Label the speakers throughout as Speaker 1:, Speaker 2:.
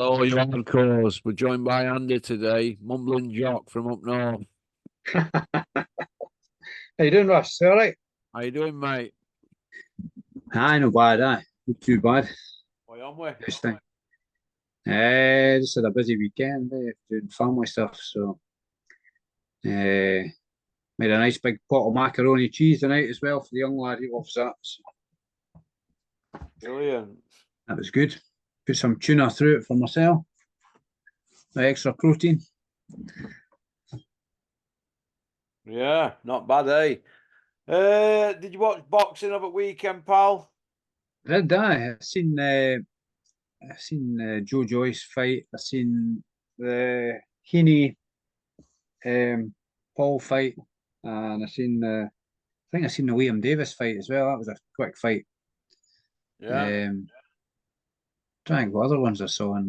Speaker 1: Hello, you Hardcores. We're joined by Andy today, Mumbling Jock from up north.
Speaker 2: How you doing, Ross? All right?
Speaker 1: How you doing, mate?
Speaker 2: Aye, not bad, aye. Not too bad.
Speaker 1: What are you on with?
Speaker 2: Just had a busy weekend, doing family stuff, so made a nice big pot of macaroni cheese tonight as well for the young lad who loves that. So
Speaker 1: Brilliant.
Speaker 2: that was good. Put some tuna through it for myself. The extra protein.
Speaker 1: Yeah, not bad, eh? Did you watch boxing over the weekend, pal?
Speaker 2: Did I? I seen Joe Joyce fight. I seen the Heaney Paul fight, and I think I seen the Liam Davis fight as well. That was a quick fight.
Speaker 1: Yeah.
Speaker 2: Trying to think what other ones I saw on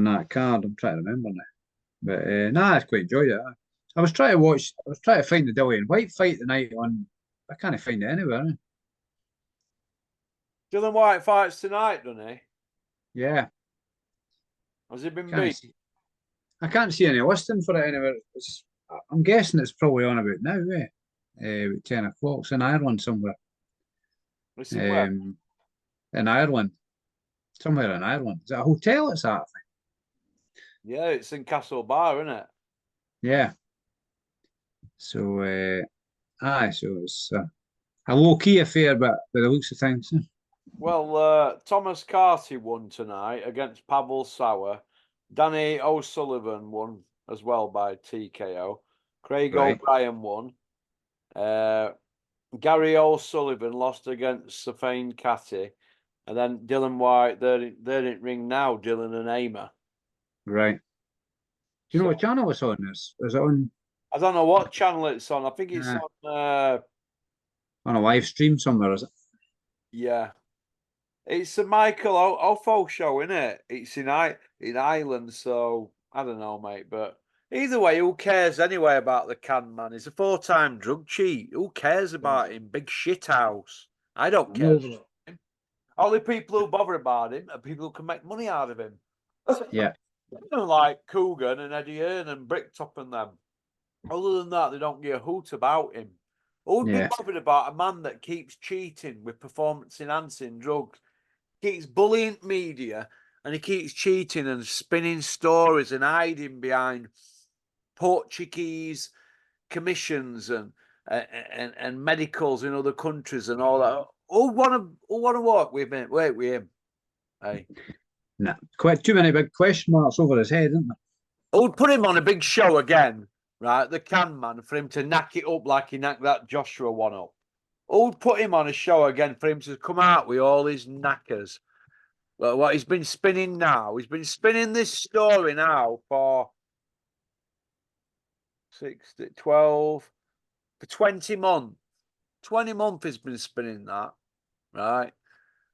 Speaker 2: that card. I'm trying to remember now. But nah, I quite enjoyed it. I was trying to find the Dillian White fight tonight on. I can't find it anywhere.
Speaker 1: Dylan White fights tonight, doesn't he?
Speaker 2: Yeah,
Speaker 1: Has he been
Speaker 2: can't
Speaker 1: beat?
Speaker 2: see. I can't see any listing for it anywhere. I'm guessing it's probably on about now, about 10 o'clock. It's in Ireland somewhere.
Speaker 1: Is it where?
Speaker 2: In Ireland, somewhere in Ireland. Is it a hotel? It's at, I think.
Speaker 1: Yeah, it's in Castle Bar, isn't it?
Speaker 2: Yeah. So, so it's a low key affair, but by the looks of things,
Speaker 1: Well, Thomas Carty won tonight against Pavel Sauer. Danny O'Sullivan won as well by TKO. Craig
Speaker 2: right.
Speaker 1: O'Brien won. Gary O'Sullivan lost against Safane Catty. And then Dylan White, they're in ring now, Dylan and Aimer.
Speaker 2: Right. Do you know what channel it's on? Is it on?
Speaker 1: I don't know what channel it's on. I think it's on
Speaker 2: On a live stream somewhere, is it?
Speaker 1: yeah. It's a Michael Offo show, isn't it? It's in Ireland, so I don't know, mate. But either way, who cares anyway about the can man? He's a 4-time drug cheat. Who cares about him? Big shit house. I don't care. Only people who bother about him are people who can make money out of him.
Speaker 2: Yeah.
Speaker 1: Like Coogan and Eddie Hearn and Bricktop and them. Other than that, they don't give a hoot about him. Who would be bothered about a man that keeps cheating with performance-enhancing drugs, keeps bullying media, and he keeps cheating and spinning stories and hiding behind Portuguese commissions and medicals in other countries and all that? Who want to work with him? Wait with him. Hey.
Speaker 2: Nah, quite too many big question marks over his head, isn't there?
Speaker 1: Who'd put him on a big show again, right? The can man, for him to knack it up like he knacked that Joshua one up. Who'd put him on a show again for him to come out with all his knackers? Well, what he's been spinning now, he's been spinning this story now for 12, for 20 months. 20 months he's been spinning that, right?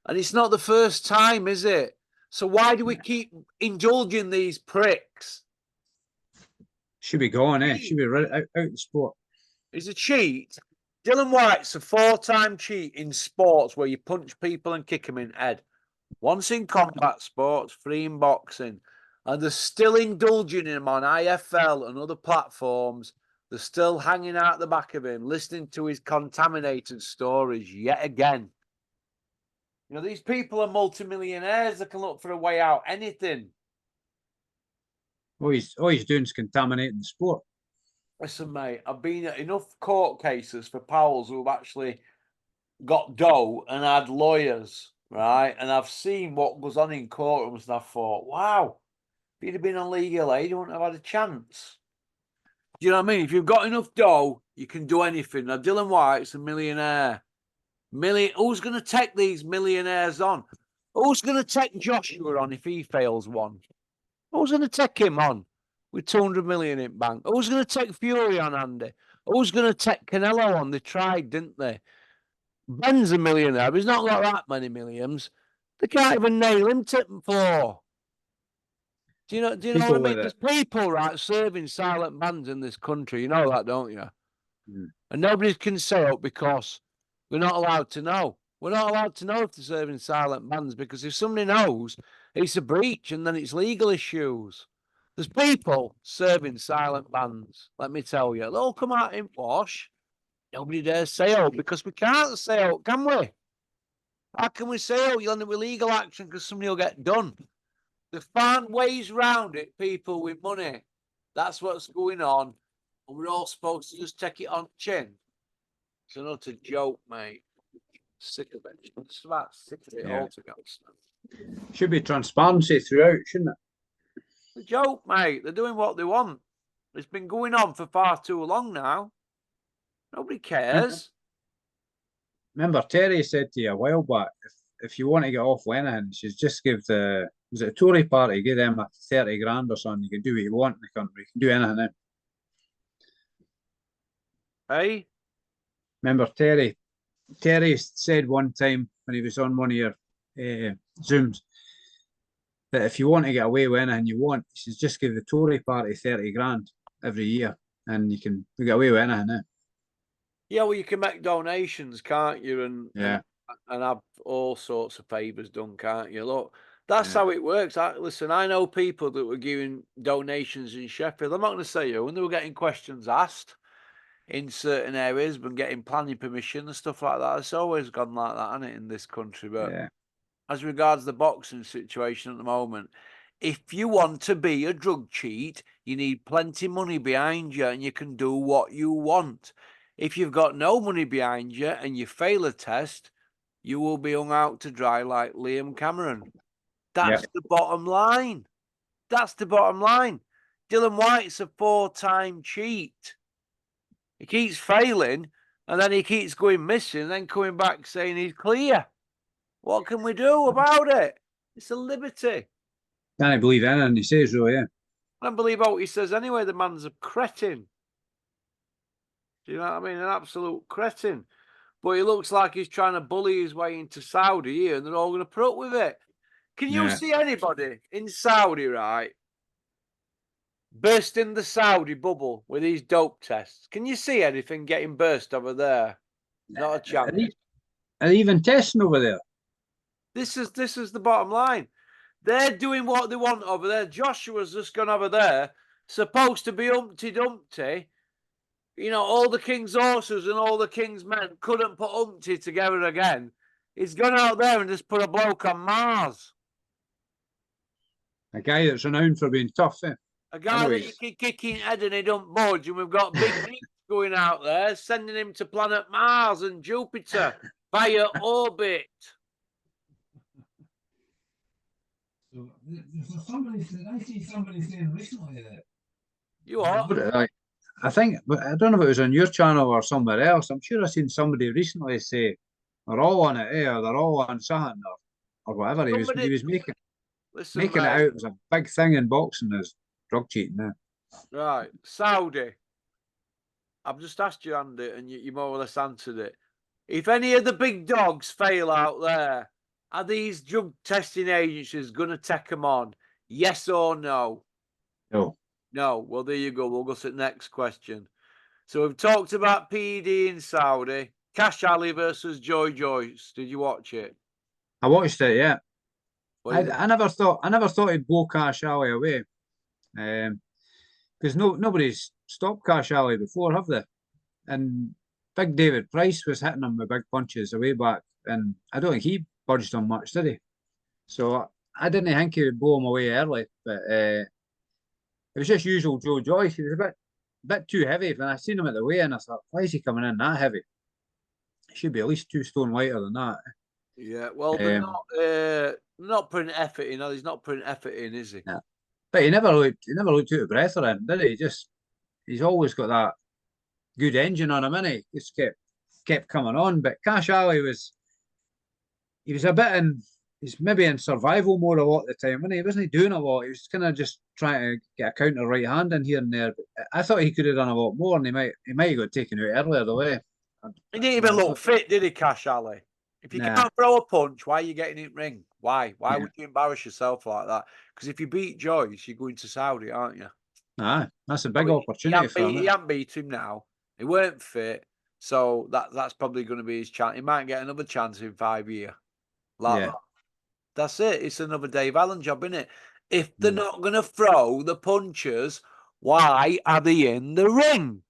Speaker 1: And it's not the first time, is it? So why do we keep indulging these pricks?
Speaker 2: Should be gone, eh? Should be right out the sport.
Speaker 1: He's a cheat. Dylan White's a 4-time cheat in sports where you punch people and kick them in the head. Once in combat sports, 3 in boxing. And they're still indulging him on IFL and other platforms. They're still hanging out the back of him, listening to his contaminated stories yet again. You know, these people are multimillionaires that can look for a way out, anything.
Speaker 2: All he's doing is contaminating the sport.
Speaker 1: Listen, mate, I've been at enough court cases for pals who've actually got dough and had lawyers, right? And I've seen what goes on in courtrooms and I thought, wow, if you'd have been on legal aid, you wouldn't have had a chance. Do you know what I mean? If you've got enough dough, you can do anything. Now, Dylan White's a millionaire. Who's going to take these millionaires on? Who's going to take Joshua on if he fails one? Who's going to take him on with 200 million in bank? Who's going to take Fury on, Andy? Who's going to take Canelo on? They tried, didn't they? Ben's a millionaire. He's not got that many millions. They can't even nail him to the floor. Do you know what I mean? There's people, right, serving silent bans in this country. You know that, don't you? And nobody can say it because we're not allowed to know. We're not allowed to know if they're serving silent bans because if somebody knows, It's a breach, and then it's legal issues. There's people serving silent bans. Let me tell you, they'll come out in wash. Nobody dares say out because we can't say out, can we? How can we say out? You'll end up with legal action because somebody will get done. They find ways round it, people with money. That's what's going on. And we're all supposed to just take it on chin. It's an utter joke, mate. Sick of it. I'm just about sick of it altogether.
Speaker 2: Should be transparency throughout, shouldn't it?
Speaker 1: It's a joke, mate. They're doing what they want. It's been going on for far too long now. Nobody cares.
Speaker 2: Remember, Terry said to you a while back, if you want to get off with anything, you should just give was it a Tory party, give them 30 grand or something. You can do what you want in the country. You can do anything then.
Speaker 1: Hey?
Speaker 2: Remember, Terry said one time when he was on one of your Zooms that if you want to get away with anything you want, you should just give the Tory party 30 grand every year and you can get away with anything then.
Speaker 1: Yeah, well, you can make donations, can't you? And have all sorts of favours done, can't you? Look, that's how it works. Listen, I know people that were giving donations in Sheffield. I'm not going to say who, and they were getting questions asked in certain areas, but getting planning permission and stuff like that. It's always gone like that, hasn't it, in this country? But as regards the boxing situation at the moment, if you want to be a drug cheat, you need plenty of money behind you, and you can do what you want. If you've got no money behind you and you fail a test, you will be hung out to dry like Liam Cameron. That's the bottom line. That's the bottom line. Dylan White's a 4-time cheat. He keeps failing, and then he keeps going missing, and then coming back saying he's clear. What can we do about it? It's a liberty.
Speaker 2: Can't believe anything he says, though, yeah.
Speaker 1: I don't believe what he says anyway. The man's a cretin. Do you know what I mean? An absolute cretin. But he looks like he's trying to bully his way into Saudi here, and they're all going to put up with it. Can you see anybody in Saudi, right, bursting the Saudi bubble with these dope tests? Can you see anything getting burst over there? Not a chance.
Speaker 2: Are they even testing over there?
Speaker 1: This is the bottom line. They're doing what they want over there. Joshua's just gone over there, supposed to be Humpty Dumpty. You know, all the king's horses and all the king's men couldn't put Humpty together again. He's gone out there and just put a bloke on Mars.
Speaker 2: A guy that's renowned for being tough, eh?
Speaker 1: A guy that you can kick in head and he don't budge, and we've got big Nick going out there, sending him to planet Mars and Jupiter via orbit.
Speaker 3: So, I see somebody saying recently that.
Speaker 1: You are?
Speaker 2: I think, but I don't know if it was on your channel or somewhere else. I'm sure I seen somebody recently say they're all on it, or they're all on something, or whatever. He was making it out as a big thing in boxing as drug cheating now.
Speaker 1: Right, Saudi. I've just asked you, Andy, and you more or less answered it. If any of the big dogs fail out there, are these drug testing agencies going to take them on? Yes or no?
Speaker 2: No.
Speaker 1: No. Well, there you go. We'll go to the next question. So we've talked about PED in Saudi. Cash Ali versus Joy Joyce. Did you watch it?
Speaker 2: I watched it, yeah. I never thought he'd blow Cash Ali away. Because nobody's stopped Cash Ali before, have they? And Big David Price was hitting him with big punches away back, and I don't think he budged on much, did he? So I didn't think he would blow him away early, but it was just usual Joe Joyce. He was a bit too heavy. When I seen him at the weigh-in, I thought, why is he coming in that heavy? He should be at least 2 stone lighter than that.
Speaker 1: Yeah, well, they're not putting effort in. He's not putting effort in, is he?
Speaker 2: Yeah. But he never looked out of breath or anything, did he? He's always got that good engine on him, and he just kept coming on. But Cash Ali was a bit he's maybe in survival mode a lot of the time, and he wasn't doing a lot. He was kind of just trying to get a counter right hand in here and there. But I thought he could have done a lot more, and he might have got taken out earlier the way.
Speaker 1: He didn't even look fit, did he, Cash Ali? If you can't throw a punch, why are you getting in ring? Why? Why would you embarrass yourself like that? Because if you beat Joyce, you're going to Saudi, aren't you?
Speaker 2: That's a big opportunity for him.
Speaker 1: He hasn't beat him now. He weren't fit, so that's probably going to be his chance. He might get another chance in 5 years. That. That's it. It's another Dave Allen job, isn't it? If they're not going to throw the punches, why are they in the ring?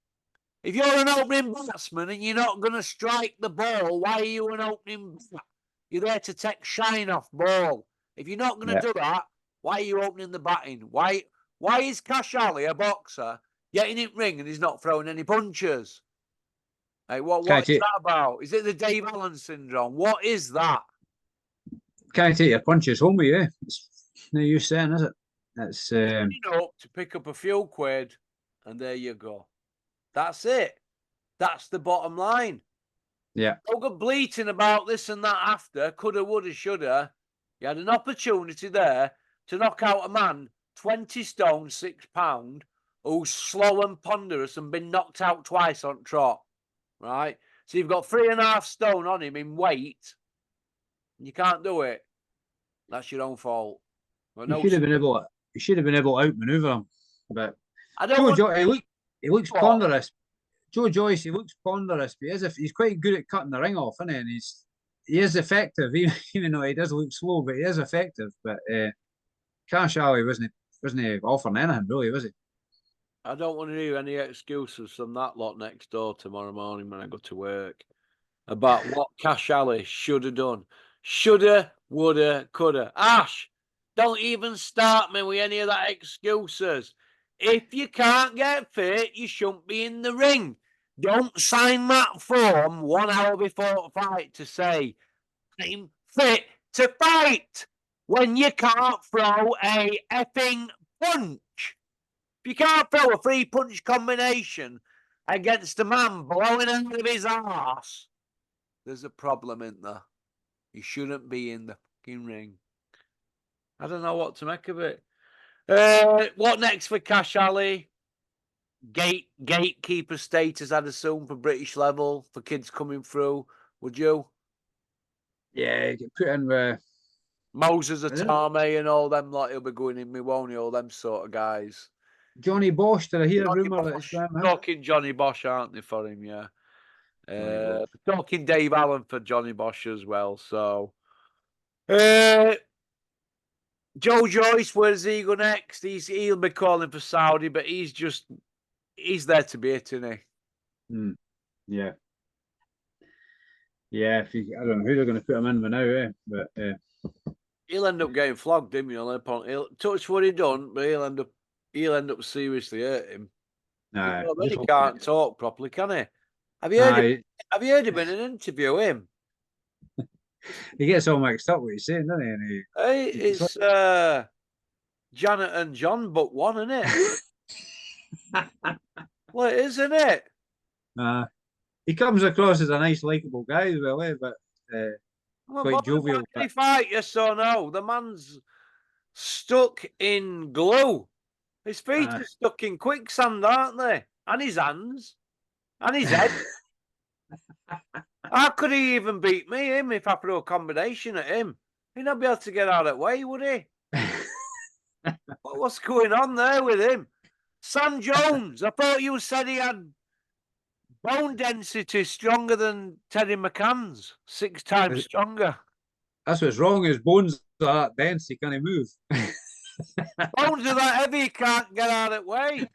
Speaker 1: If you're an opening batsman and you're not going to strike the ball, why are you an opening bat? You're there to take shine off ball. If you're not going to do that, why are you opening the batting? Why is Cash Ali, a boxer, getting in ring and he's not throwing any punches? Hey, what's that about? Is it the Dave Allen syndrome? What is that?
Speaker 2: Can't take your punches home with you. It's no use saying, is it? It's
Speaker 1: up to pick up a few quid, and there you go. That's it. That's the bottom line.
Speaker 2: Yeah.
Speaker 1: Don't go bleating about this and that after. Coulda, woulda, shoulda. You had an opportunity there to knock out a man 20 stone, 6 pound, who's slow and ponderous and been knocked out twice on trot. Right? So you've got 3.5 stone on him in weight. And you can't do it. That's your own fault.
Speaker 2: Well, you should have been able to outmaneuver him. But
Speaker 1: I don't
Speaker 2: he looks ponderous. Joe Joyce, he looks ponderous, but he's quite good at cutting the ring off, isn't he? And he is effective, even though he does look slow, but he is effective. But Cash Ali wasn't offering anything, really, was he?
Speaker 1: I don't want to hear any excuses from that lot next door tomorrow morning when I go to work about what Cash Ali should have done. Shoulda, woulda, coulda. Ash, don't even start me with any of that excuses. If you can't get fit, you shouldn't be in the ring. Don't sign that form 1 hour before the fight to say, I'm fit to fight, when you can't throw a effing punch. If you can't throw a 3-punch combination against a man blowing out of his arse, there's a problem, isn't there? You shouldn't be in the fucking ring. I don't know what to make of it. What next for Cash Ali? Gatekeeper status, I'd assume, for British level, for kids coming through. Would you?
Speaker 2: Yeah, get put in with
Speaker 1: Moses Atame and all them, like he'll be going in me, won't he? All them sort of guys.
Speaker 2: Johnny Bosch, did I hear a rumour that it's going to
Speaker 1: talking Johnny Bosch, aren't they, for him? Yeah. Talking Dave Allen for Johnny Bosch as well. So, Joe Joyce, where does he go next? He'll be calling for Saudi, but he's there to be it, isn't
Speaker 2: he? Yeah. Yeah, I don't know who they're going to put him in with now, but
Speaker 1: he'll end up getting flogged, him. He'll touch what he done, but he'll end up seriously hurting him. He can't talk properly, can he? Have you heard him in an interview? Him.
Speaker 2: He gets all mixed up what he's saying, doesn't he?
Speaker 1: Hey, it's Janet and John, book 1, isn't it? Well, it is, isn't it?
Speaker 2: He comes across as a nice, likable guy as well, but quite jovial.
Speaker 1: Can he fight? Yes or no? The man's stuck in glue. His feet are stuck in quicksand, aren't they? And his hands. And his head. How could he even beat him, if I threw a combination at him? He'd not be able to get out of the way, would he? What's going on there with him? Sam Jones, I thought you said he had bone density stronger than Teddy McCann's. 6 times stronger.
Speaker 2: That's what's wrong. His bones are that dense, he can't move.
Speaker 1: Bones are that heavy, he can't get out of the way.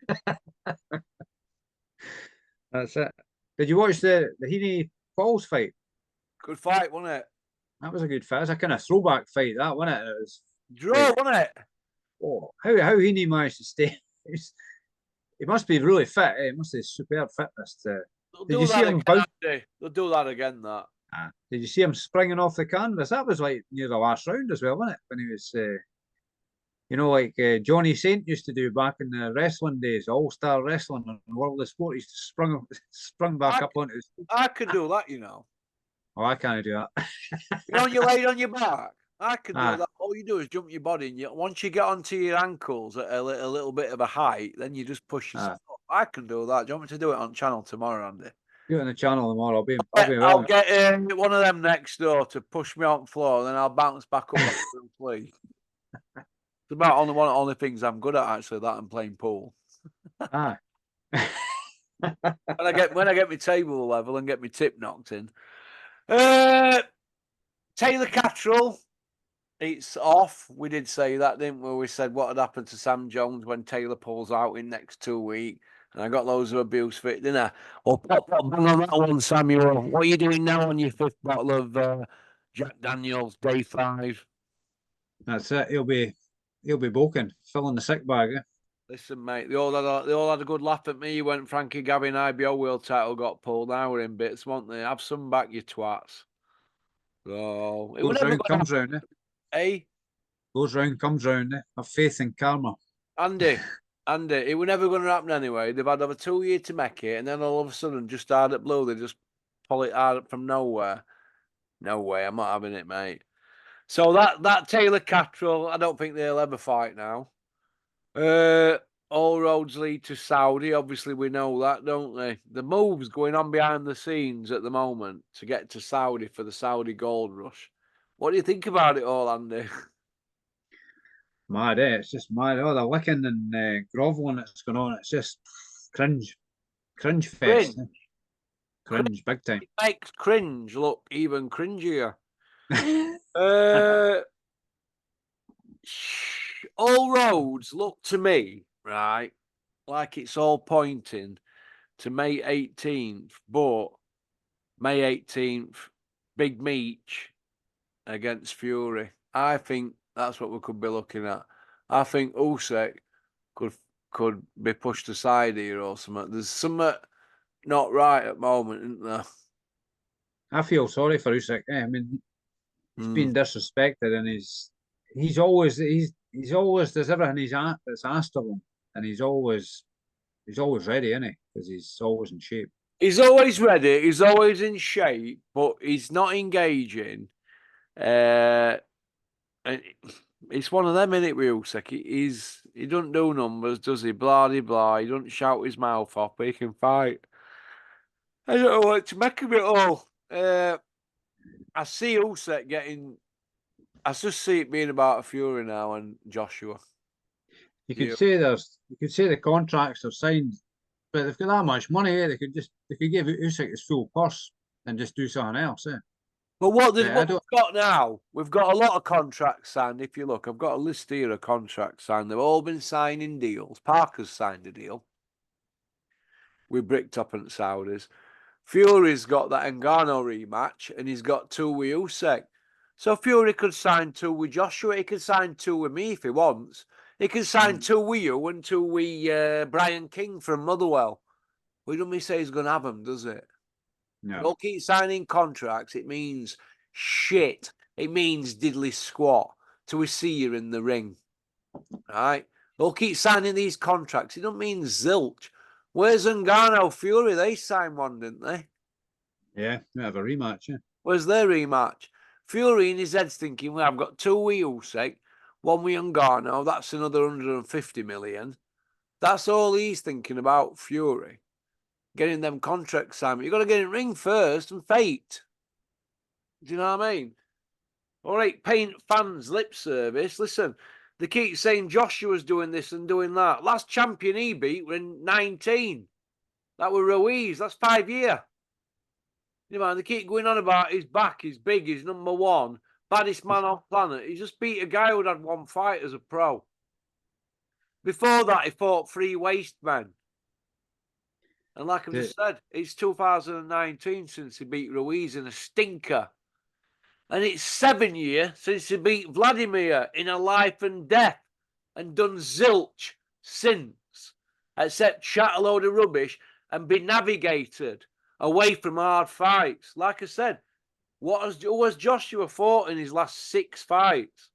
Speaker 2: That's it. Did you watch the Heaney Falls fight?
Speaker 1: Good fight, wasn't it?
Speaker 2: That was a good fight. It was a kind of throwback fight, that, wasn't it? It was
Speaker 1: draw, wasn't it?
Speaker 2: Oh, how Heaney managed to stay. He must be really fit. He must have superb fitness. Did you see him?
Speaker 1: They'll do that again. That.
Speaker 2: Did you see him springing off the canvas? That was like near the last round as well, wasn't it? When he was, like Johnny Saint used to do back in the wrestling days, All-Star Wrestling and World of Sport. He sprung back up onto his.
Speaker 1: I can do that, you know.
Speaker 2: Oh, I can't do that.
Speaker 1: You laid on your back. I can do that. All you do is jump your body, and once you get onto your ankles at a little bit of a height, then you just push yourself up. I can do that. Do you want me to do it on channel tomorrow, Andy?
Speaker 2: Do it on the channel tomorrow.
Speaker 1: I'll get one of them next door to push me on the floor, and then I'll bounce back up and play. It's about only things I'm good at, actually, that and playing pool.
Speaker 2: When
Speaker 1: I get my table level and get my tip knocked in. Taylor Catterall, It's off. We did say that, didn't we? We said what had happened to Sam Jones when Taylor pulls out in next 2 weeks. And I got loads of abuse for it, didn't I? Well, pop bang on that one, Samuel. What are you doing now on your 5th bottle of Jack Daniels, day 5?
Speaker 2: That's it. He'll be bulking, filling the sick bag. Eh?
Speaker 1: Listen, mate, they all had a good laugh at me when Frankie Gavin IBO world title got pulled. Now we're in bits, won't they? Have some back, you twats. So, it
Speaker 2: Goes
Speaker 1: was never
Speaker 2: round,
Speaker 1: gonna
Speaker 2: comes round. Eh?
Speaker 1: eh?
Speaker 2: Goes round, comes round. Eh? Have faith in karma.
Speaker 1: Andy, it was never going to happen anyway. They've had over 2 years to make it, and then all of a sudden, just out of blue, they just pull it out from nowhere. No way, I'm not having it, mate. So that Taylor Cattrall, I don't think they'll ever fight now. All roads lead to Saudi. Obviously, we know that, don't they? The moves going on behind the scenes at the moment to get to Saudi for the Saudi gold rush. What do you think about it all, Andy?
Speaker 2: Mad, eh? It's just mad. Oh, the licking and groveling that's going on. It's just cringe fest. Eh? Cringe, big time.
Speaker 1: It makes cringe look even cringier. All roads look to me, right, like it's all pointing to May 18th, but May 18th, Big Meech against Fury. I think that's what we could be looking at. I think Usyk could be pushed aside here or something. There's something not right at the moment, isn't there?
Speaker 2: I feel sorry for Usyk. Eh? I mean, he's been disrespected, and he's always does everything that's asked of him, and he's always ready, isn't he? Because he's always in shape.
Speaker 1: He's always ready. He's always in shape, but he's not engaging. And it's one of them, isn't it, with Usyk? He doesn't do numbers, does he? Blah, de blah. He doesn't shout his mouth off, but he can fight. I don't know what to make of it all. I see Usyk getting. I just see it being about a Fury now and Joshua.
Speaker 2: You could say the contracts are signed, but they've got that much money. Eh? They could give Usyk his full purse and just do something else. Eh?
Speaker 1: But what we've got now, we've got a lot of contracts signed. If you look, I've got a list here of contracts signed. They've all been signing deals. Parker's signed a deal with Bricktop and Saudis. Fury's got that Ngannou rematch, and he's got 2 with Usyk. So Fury could sign 2 with Joshua. He could sign 2 with me if he wants. He can sign 2 with you and 2 with Brian King from Motherwell. We don't say he's going to have them, does it?
Speaker 2: No.
Speaker 1: Don't keep signing contracts. It means shit. It means diddly squat till we see you in the ring. Right? Don't keep signing these contracts. It don't mean zilch. Where's Ngannou Fury? They signed one, didn't they?
Speaker 2: Yeah, they have a rematch. Yeah.
Speaker 1: Where's their rematch? Fury in his head's thinking, well, I've got 2 with Usyk, 1 with Ngannou. That's another 150 million. That's all he's thinking about, Fury. Getting them contracts signed. You've got to get in ring first and fight. Do you know what I mean? All right, paying fans lip service. Listen, they keep saying Joshua's doing this and doing that. Last champion he beat were in 19. That were Ruiz. That's 5 years. You know, they keep going on about his back, he's big, he's number 1, baddest man on planet. He just beat a guy who had 1 fight as a pro. Before that, he fought 3 waste men. And like I just said, it's 2019 since he beat Ruiz in a stinker. And it's 7 years since he beat Vladimir in a life and death and done zilch since, except chat a load of rubbish and be navigated away from hard fights. Like I said, who has Joshua fought in his last 6 fights?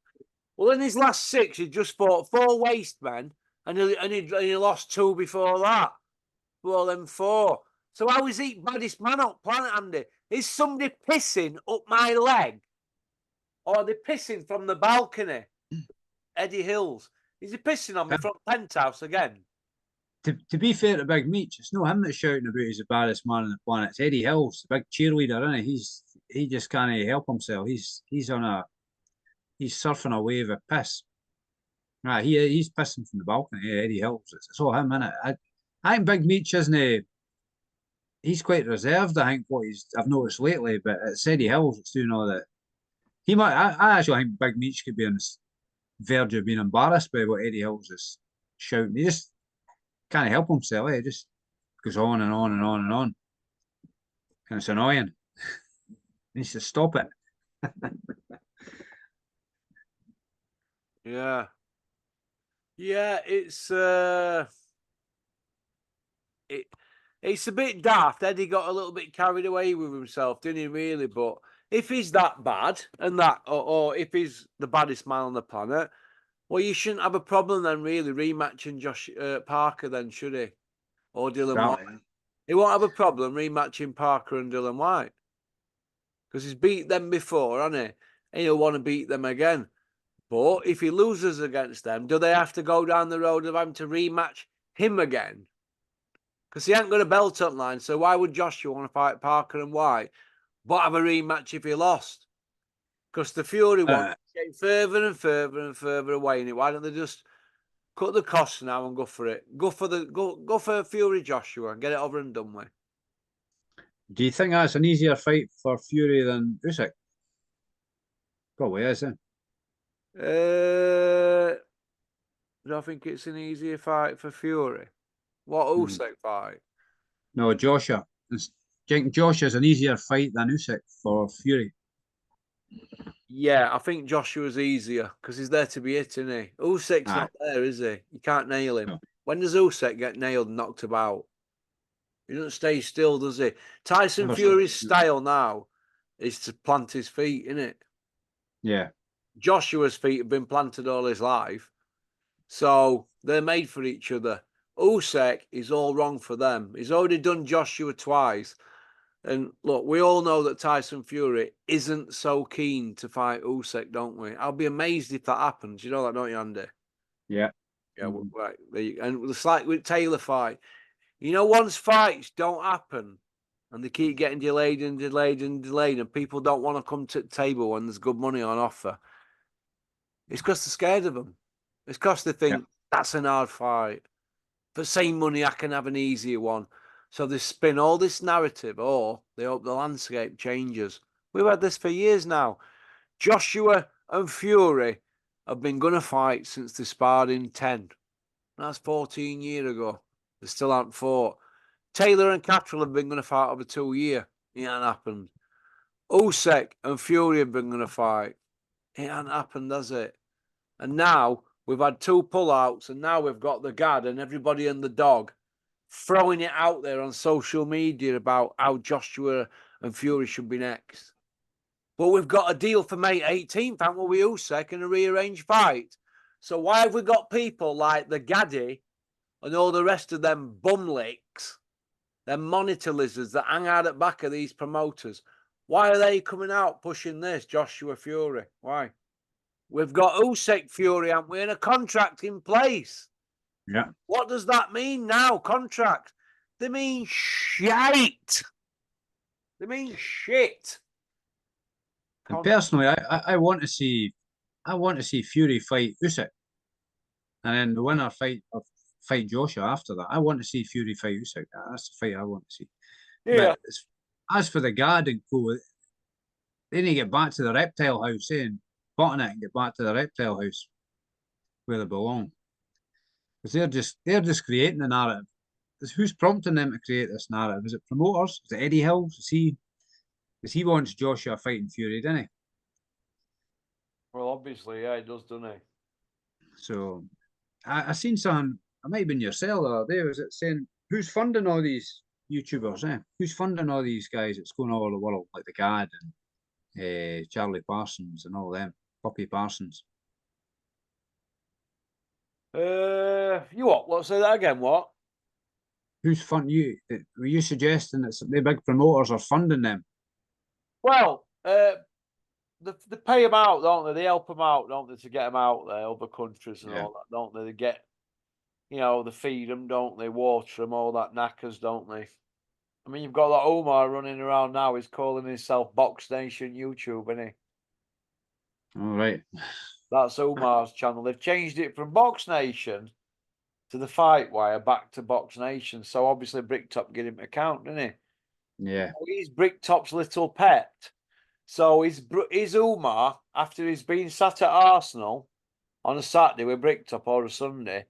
Speaker 1: Well, in his last 6, he just fought 4 waste men and he lost 2 before that. Well, then 4. So how is he baddest man on planet, Andy? Is somebody pissing up my leg? Or are they pissing from the balcony? Eddie Hills. Is he pissing on me from Penthouse again?
Speaker 2: To be fair to Big Meech, it's not him that's shouting about he's the baddest man on the planet. It's Eddie Hills, the big cheerleader, isn't he? He just can't help himself. He's surfing a wave of piss. Right, he's pissing from the balcony. Yeah, Eddie Hills. It's all him, isn't it? I think Big Meech isn't. He's quite reserved. I think I've noticed lately, but it's Eddie Hills that's doing all that. He might. I actually think Big Meech could be on the verge of being embarrassed by what Eddie Hills is shouting. He just can't help himself. He just goes on and on and on and on, and it's annoying. He needs to stop it.
Speaker 1: Yeah. Yeah, it's a bit daft. Eddie got a little bit carried away with himself, didn't he, really? But if he's that bad and that, or if he's the baddest man on the planet, well, you shouldn't have a problem then, really, rematching Josh Parker, then, should he? Or Dylan White.
Speaker 2: Exactly.
Speaker 1: He won't have a problem rematching Parker and Dylan White because he's beat them before, hasn't he? And he'll want to beat them again. But if he loses against them, do they have to go down the road of having to rematch him again? Because he ain't got a belt up line, so why would Joshua want to fight Parker and White, but have a rematch if he lost? Because the Fury one getting further and further and further away in it. Why don't they just cut the costs now and go for it? Go for Fury Joshua and get it over and done with.
Speaker 2: Do you think that's an easier fight for Fury than Usyk? Probably is, eh?
Speaker 1: Do I think it's an easier fight for Fury? What Usyk fight?
Speaker 2: No, Joshua. Do you think Joshua's an easier fight than Usyk for Fury?
Speaker 1: Yeah, I think Joshua's easier because he's there to be hit, isn't he? Usyk's
Speaker 2: Aye.
Speaker 1: not there, is he? You can't nail him.
Speaker 2: No.
Speaker 1: When does Usyk get nailed and knocked about? He doesn't stay still, does he? Tyson
Speaker 2: Never
Speaker 1: Fury's
Speaker 2: seen-
Speaker 1: style now is to plant his feet, isn't it?
Speaker 2: Yeah.
Speaker 1: Joshua's feet have been planted all his life. So they're made for each other. Usyk is all wrong for them. He's already done Joshua twice. And look, we all know that Tyson Fury isn't so keen to fight Usyk, don't we? I'll be amazed if that happens. You know that, don't you, Andy?
Speaker 2: Yeah.
Speaker 1: Yeah, right. And it's like with Taylor fight. You know, once fights don't happen and they keep getting delayed and delayed and delayed, and people don't want to come to the table when there's good money on offer, it's because they're scared of them. It's because they think that's an hard fight. For the same money, I can have an easier one. So they spin all this narrative, or they hope the landscape changes. We've had this for years now. Joshua and Fury have been going to fight since they sparred in 10. That's 14 years ago. They still haven't fought. Taylor and Catterall have been going to fight over 2 years. It hasn't happened. Usyk and Fury have been going to fight. It hasn't happened, has it? And now we've had 2 pullouts, and now we've got the Gad and everybody and the dog throwing it out there on social media about how Joshua and Fury should be next. But we've got a deal for May 18th, haven't we, with Usyk, and a rearranged fight. So why have we got people like the Gaddy and all the rest of them bumlicks, them monitor lizards that hang out at the back of these promoters? Why are they coming out pushing this, Joshua Fury? Why? We've got Usyk Fury, haven't we, and a contract in place.
Speaker 2: Yeah.
Speaker 1: What does that mean now, contract? They mean shite. They mean shit.
Speaker 2: And personally, I want to see Fury fight Usyk, and then the winner fight Joshua after that. I want to see Fury fight Usyk. That's the fight I want to see.
Speaker 1: Yeah.
Speaker 2: But as for the Gad and co, they need to get back to the reptile house, and button it and get back to the reptile house where they belong. Because they're just creating the narrative. Who's prompting them to create this narrative? Is it promoters? Is it Eddie Hills? Because he wants Joshua fighting Fury, doesn't he?
Speaker 1: Well, obviously, yeah, it does, doesn't it?
Speaker 2: So I seen something, it might have been yourself the other day, was it saying who's funding all these YouTubers, eh? Who's funding all these guys that's going all over the world, like the Gad and Charlie Parsons and all them, Poppy Parsons.
Speaker 1: You what? Let's say that again. What?
Speaker 2: Who's funding you? Were you suggesting that the big promoters are funding them?
Speaker 1: Well, they pay them out, don't they? They help them out, don't they, to get them out there, other countries and all that, don't they? They get, they feed them, don't they? Water them, all that knackers, don't they? I mean, you've got that Omar running around now. He's calling himself Box Nation YouTube, isn't he?
Speaker 2: All right.
Speaker 1: That's Omar's channel. They've changed it from Box Nation to the Fight Wire back to Box Nation. So obviously Bricktop get him an account, didn't he?
Speaker 2: Yeah.
Speaker 1: He's Bricktop's little pet. So his Umar, after he's been sat at Arsenal on a Saturday with Bricktop or a Sunday,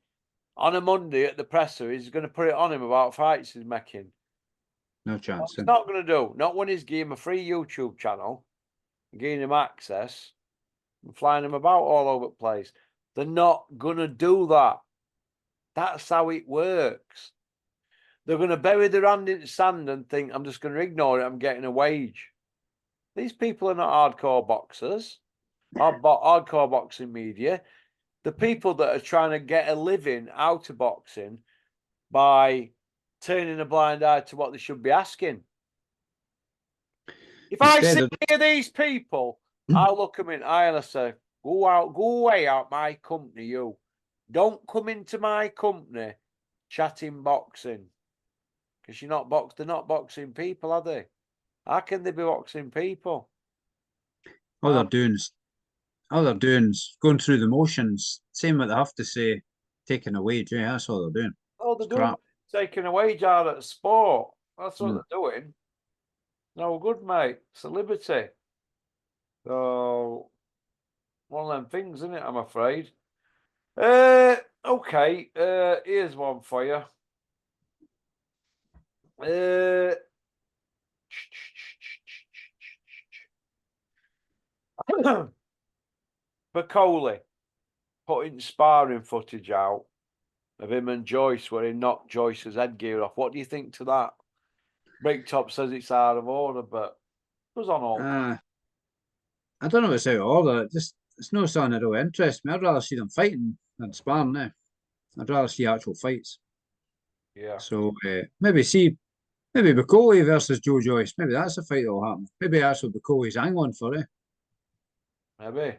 Speaker 1: on a Monday at the presser, he's going to put it on him about fights he's making.
Speaker 2: No chance.
Speaker 1: He's not going to do. Not when he's giving him a free YouTube channel, giving him access, and flying him about all over the place. They're not going to do that. That's how it works. They're going to bury their hand in the sand and think, I'm just going to ignore it. I'm getting a wage. These people are not hardcore boxers, hardcore boxing media. The people that are trying to get a living out of boxing by turning a blind eye to what they should be asking. If I see any of these people, I'll look them in the eye and I say, go away out my company, you. Don't come into my company chatting boxing. Because they're not boxing people, are they? How can they be boxing people?
Speaker 2: All they're doing is going through the motions. Same what they have to say, taking a wage. Yeah, that's all they're doing.
Speaker 1: Oh, they're doing taking a wage out of sport. That's what they're doing. No good, mate. It's a liberty. So, one of them things, isn't it? I'm afraid. Okay. Here's one for you. Bacoli putting sparring footage out of him and Joyce where he knocked Joyce's headgear off. What do you think to that? Bricktop says it's out of order, but it was on all.
Speaker 2: I don't know if it's out of order. It's no something that will interest me. I'd rather see them fighting than sparring now. I'd rather see actual fights.
Speaker 1: Yeah.
Speaker 2: So maybe Bacoli versus Joe Joyce. Maybe that's a fight that'll happen. Maybe that's what Bacoli's hang on for, eh?
Speaker 1: Maybe.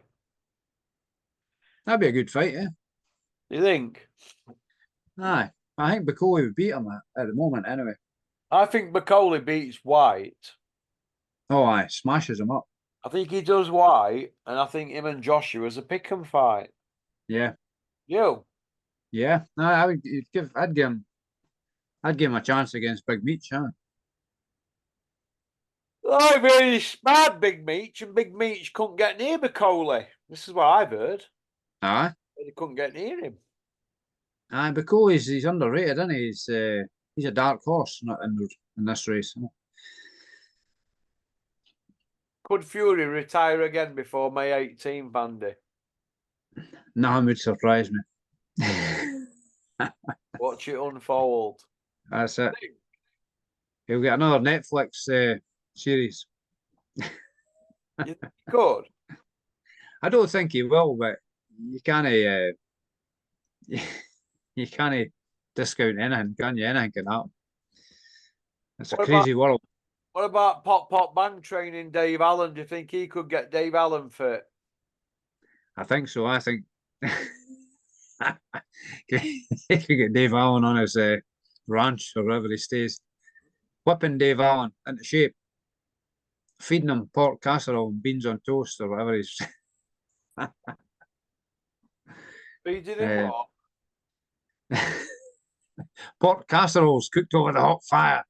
Speaker 2: That'd be a good fight, eh?
Speaker 1: You think?
Speaker 2: Aye. I think Bacoli would beat him at the moment anyway.
Speaker 1: I think Bacoli beats White.
Speaker 2: Oh, aye. Smashes him up.
Speaker 1: I think he does White, and I think him and Joshua's a pick 'em fight.
Speaker 2: Yeah.
Speaker 1: You?
Speaker 2: Yeah. No, I'd give him a chance against Big Meech, huh?
Speaker 1: Oh, really smart Big Meech, and Big Meech couldn't get near Bacoli. This is what I've heard.
Speaker 2: Aye.
Speaker 1: They couldn't get near him.
Speaker 2: Aye, Bacoli's he's underrated, isn't he? He's a dark horse in this race. Isn't
Speaker 1: Could Fury retire again before May 18th, Andy?
Speaker 2: Nothing would surprise me.
Speaker 1: Watch it unfold.
Speaker 2: That's it. He'll get another Netflix series.
Speaker 1: You could.
Speaker 2: I don't think he will, but you can't you can't discount anything, can you? Anything can happen. It's a crazy world.
Speaker 1: What about Pop Bang training Dave Allen? Do you think he could get Dave Allen fit?
Speaker 2: I think so. I think he could get Dave Allen on his ranch or wherever he stays, whipping Dave Allen into shape, feeding him pork casserole and beans on toast or whatever he's.
Speaker 1: Feeding him what?
Speaker 2: Pork casseroles cooked over the hot fire.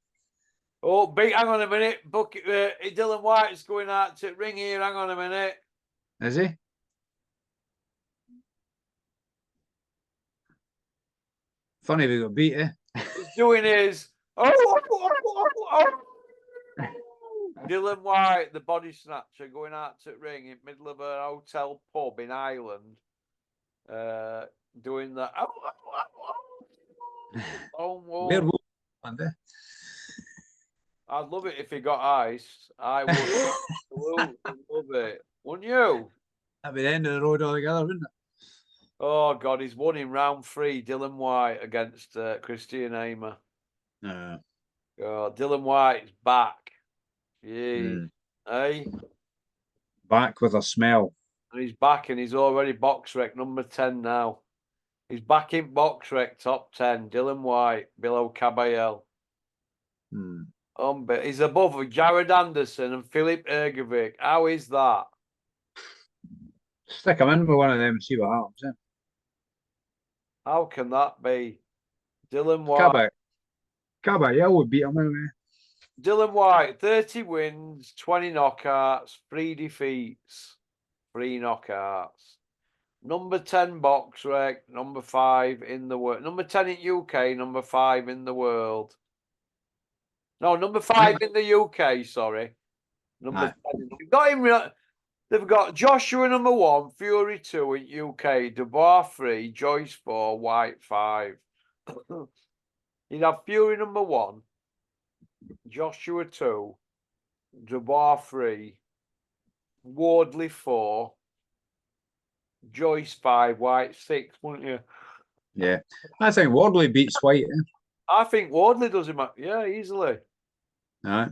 Speaker 1: Oh, hang on a minute. Dylan White's going out to ring here. Hang on a minute.
Speaker 2: Is he? Funny we got beat, eh?
Speaker 1: He's doing his. Dylan White, the body snatcher, going out to ring in the middle of a hotel pub in Ireland, doing the. I'd love it if he got ice. I would absolutely love it. Wouldn't you?
Speaker 2: That'd be the end of the road altogether, wouldn't it?
Speaker 1: Oh, God, he's won in round 3, Dylan White against Christian Hamer. Dylan White's back. Yeah. Hey?
Speaker 2: Back with a smell.
Speaker 1: And he's back and he's already box rec number 10 now. He's back in box rec top 10. Dylan White, below Caballel. But he's above Jared Anderson and Philip Ergovic. How is that?
Speaker 2: Stick him in with one of them and see what happens. Eh?
Speaker 1: How can that be? Dylan White.
Speaker 2: Caballel would beat him anyway.
Speaker 1: Dylan White, 30 wins, 20 knockouts, 3 defeats, 3 knockouts. Number 10 box rec, number 5 in the world. Number 10 in UK, number 5 in the world. No, number 5 in the UK, sorry. Number 10. They've got Joshua number 1, Fury 2 in UK, Dubois 3, Joyce 4, White 5. You'd have Fury number 1, Joshua 2, Dubois 3, Wardley 4, Joyce 5, White 6, wouldn't you?
Speaker 2: Yeah, I think Wardley beats White.
Speaker 1: I think Wardley does him, yeah, easily.
Speaker 2: Aye.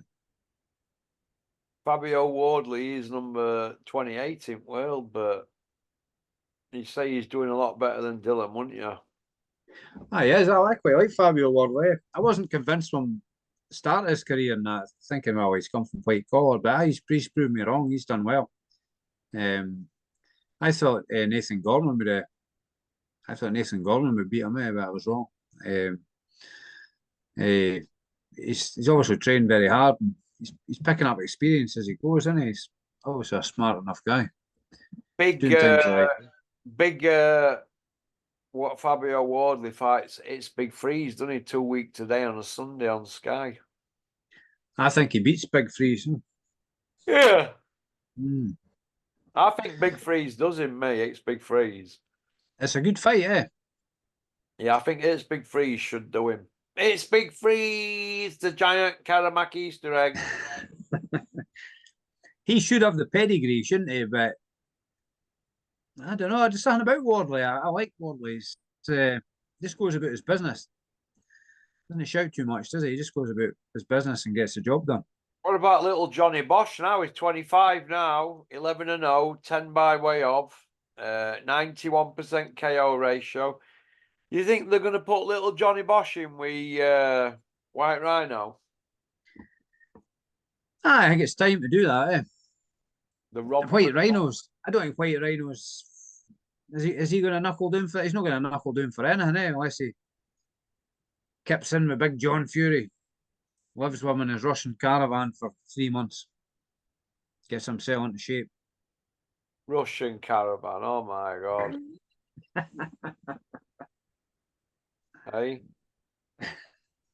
Speaker 1: Fabio Wardley is number 28 in world, but you say he's doing a lot better than Dylan, wouldn't you?
Speaker 2: Ah, yes, I quite like Fabio Wardley. I wasn't convinced from the start of his career and that, thinking, well, he's come from white collar, but he's proved me wrong. He's done well. I thought Nathan Gorman would. I thought Nathan Gorman would beat him, but I was wrong. He's obviously trained very hard, and he's picking up experience as he goes, isn't he? He's obviously a smart enough guy.
Speaker 1: Big,
Speaker 2: Doing things right.
Speaker 1: big. What Fabio Wardley fights? It's Big Freeze, doesn't he? 2 weeks today on a Sunday on Sky.
Speaker 2: I think he beats Big Freeze.
Speaker 1: Yeah,
Speaker 2: Mm.
Speaker 1: I think Big Freeze does him. Me, it's Big Freeze.
Speaker 2: It's a good fight, eh?
Speaker 1: Yeah, I think it's Big Freeze should do him. It's Big Freeze, the giant Karamak Easter egg.
Speaker 2: He should have the pedigree, shouldn't he? But I don't know. Just something about Wardley. I like Wardley. He's, just goes about his business. Doesn't shout too much, does he? He just goes about his business and gets the job done.
Speaker 1: What about little Johnny Bosch now? He's 25 now, 11-0, 10 by way of, 91% KO ratio. You think they're going to put little Johnny Bosch in with White Rhino?
Speaker 2: I think it's time to do that, eh?
Speaker 1: The Rob
Speaker 2: White Rhinos. I don't think White Rhinos. Is he going to knuckle down for? He's not going to knuckle down for anything, eh? Unless he kips in with Big John Fury, lives with him in his Russian caravan for 3 months, gets himself into shape.
Speaker 1: Russian caravan. Oh my God. Hey,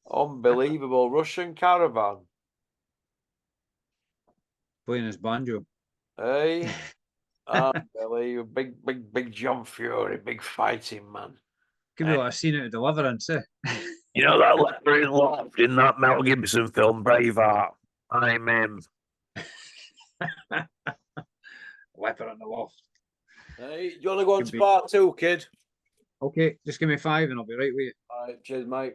Speaker 1: unbelievable Russian caravan.
Speaker 2: Playing his banjo.
Speaker 1: Hey, unbelievable. Big John Fury, big fighting man.
Speaker 2: Could be like a scene out of Deliverance, eh?
Speaker 1: You know that letter in Loft in that Mel Gibson film, Braveheart? I'm him.
Speaker 2: Leper in the Loft.
Speaker 1: Hey, do you want to go on
Speaker 2: Could
Speaker 1: to
Speaker 2: be.
Speaker 1: part 2, kid?
Speaker 2: Okay, just give me 5 and I'll be right with you.
Speaker 1: All right, cheers, mate.